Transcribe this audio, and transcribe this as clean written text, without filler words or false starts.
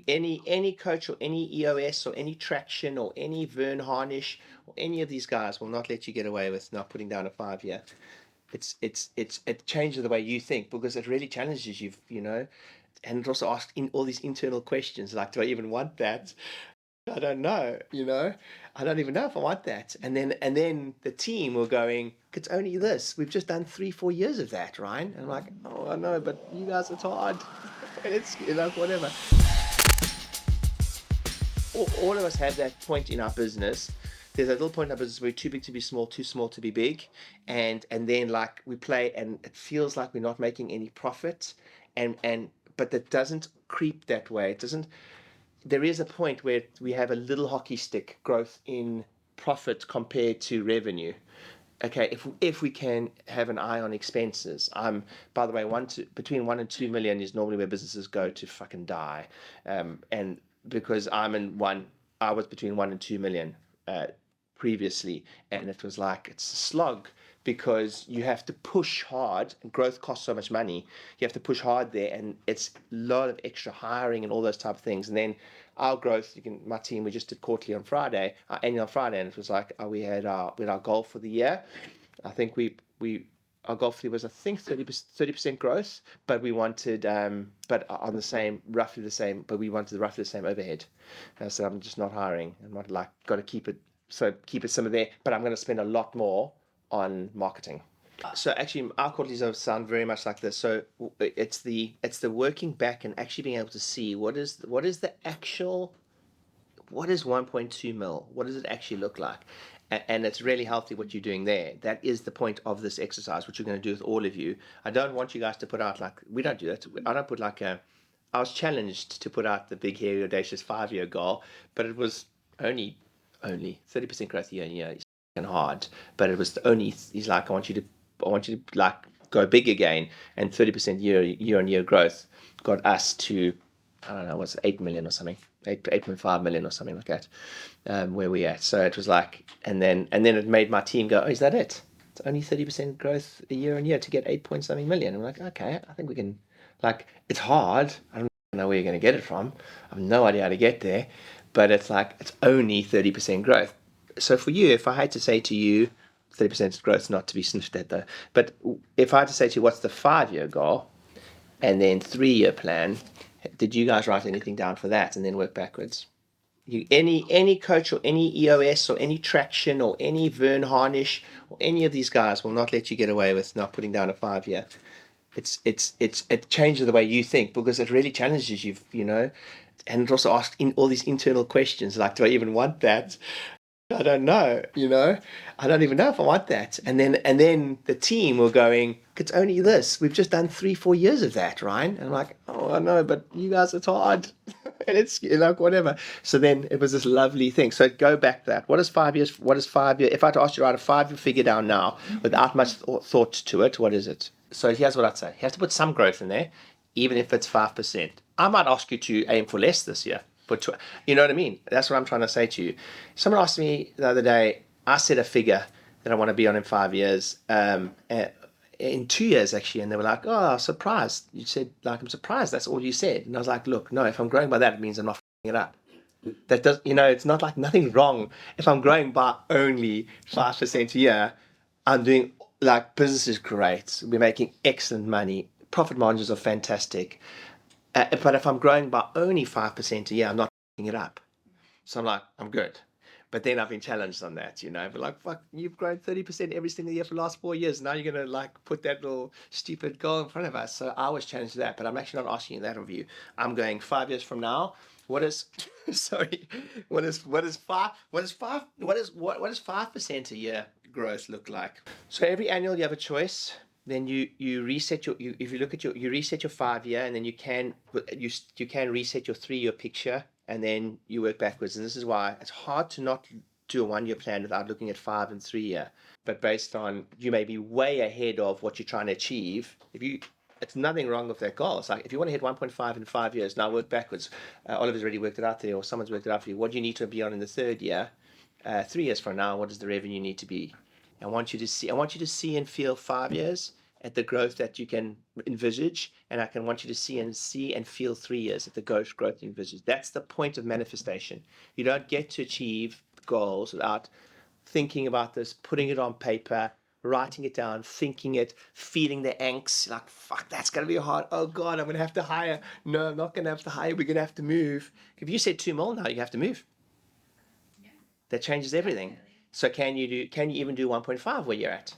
Any coach or any EOS or any Traction or any Vern Harnish or any of these guys will not let you get away with not putting down a 5 year. It changes the way you think because it really challenges you, and it also asks in all these internal questions like, do I even want that? I don't know. I don't even know if I want that. And then the team were going, it's only this. We've just done 3-4 years of that, Ryan. And I'm like, oh, I know, but you guys, it's hard. And it's whatever. All of us have that point in our business. There's a little point in our business where we're too big to be small, too small to be big, and then like we play, and it feels like we're not making any profit, and but that doesn't creep that way. It doesn't. There is a point where we have a little hockey stick growth in profit compared to revenue. Okay, if we can have an eye on expenses, by the way, between 1 and 2 million is normally where businesses go to fucking die, and because I was between 1 and 2 million previously, and it was like it's a slog because you have to push hard, and growth costs so much money. You have to push hard there, and it's a lot of extra hiring and all those type of things. And then our growth, my team, we just did quarterly on Friday, annual on Friday, and it was like we had our goal for the year. I think our goal for the year was, I think, 30% growth, but we wanted but on roughly the same, but we wanted roughly the same overhead. So I'm just not hiring. I'm not like got to keep it similar there, but I'm going to spend a lot more on marketing. So actually, our quarterlies sound very much like this. So it's the working back and actually being able to see what is the actual, what is 1.2 mil? What does it actually look like? And it's really healthy what you're doing there. That is the point of this exercise, which you're going to do with all of you. I don't want you guys to put out like, we don't do that. I don't put like I was challenged to put out the big, hairy, audacious 5 year goal, but it was only 30% growth year on year. It's fucking hard, but it was he's like, I want you to like go big again, and 30% year on year growth got us to, I don't know, what's it, 8 million or something, 8.5 million or something like that, where we at. So it was like, and then it made my team go, oh, is that it? It's only 30% growth a year on year to get 8 point something million. I'm like, okay, I think we can, like, it's hard. I don't know where you're going to get it from. I have no idea how to get there, but it's like, it's only 30% growth. So for you, if I had to say to you, 30% growth, not to be sniffed at though, but if I had to say to you, what's the 5 year goal and then 3 year plan, did you guys write anything down for that and then work backwards? Any coach or any EOS or any Traction or any Vern Harnish or any of these guys will not let you get away with not putting down a 5 year. It changes the way you think because it really challenges you, and it also asks in all these internal questions like, do I even want that? I don't know. I don't even know if I want that. And then the team were going, it's only this. We've just done 3-4 years of that, Ryan. And I'm like, oh, I know, but you guys, it's hard. And it's like whatever. So then it was this lovely thing. So go back to that. What is 5 years? What is 5 years? If I had to ask you to write a 5 year figure down now without much thought to it, what is it? So here's what I'd say. You have to put some growth in there, even if it's 5%. I might ask you to aim for less this year. You know what I mean? That's what I'm trying to say to you. Someone asked me the other day, I said a figure that I want to be on in 5 years, in 2 years actually, and they were like, oh, surprised. You said, like, I'm surprised that's all you said. And I was like, look, no, if I'm growing by that, it means I'm not f***ing it up. That does, it's not like nothing wrong. If I'm growing by only 5% a year, I'm doing, like, business is great. We're making excellent money. Profit margins are fantastic. But if I'm growing by only 5% a year, I'm not f***ing it up. So I'm like, I'm good. But then I've been challenged on that, But like, fuck, you've grown 30% every single year for the last 4 years. Now you're going to like put that little stupid goal in front of us. So I was challenged to that, but I'm actually not asking you that of you. I'm going 5 years from now. What is, sorry, what is 5% a year growth look like? So every annual you have a choice. Then you reset if you look at you reset your 5 year, and then you can reset your 3 year picture, and then you work backwards. And this is why it's hard to not do a 1 year plan without looking at 5 and 3 year. But based on, you may be way ahead of what you're trying to achieve. It's nothing wrong with that goal. It's like, if you want to hit 1.5 in 5 years, now work backwards. Oliver's already worked it out there, or someone's worked it out for you. What do you need to be on in the 3rd year? 3 years from now, what does the revenue need to be? I want you to see and feel 5 years, at the growth that you can envisage, and I can want you to see and feel 3 years at the growth you envisage. That's the point of manifestation. You don't get to achieve goals without thinking about this, putting it on paper, writing it down, thinking it, feeling the angst, like, fuck, that's gonna be hard. Oh God, I'm gonna have to hire. No, I'm not gonna have to hire. We're gonna have to move. If you said 2 mil now, you have to move. Yeah, That changes everything. definitely. So can you even do 1.5 where you're at?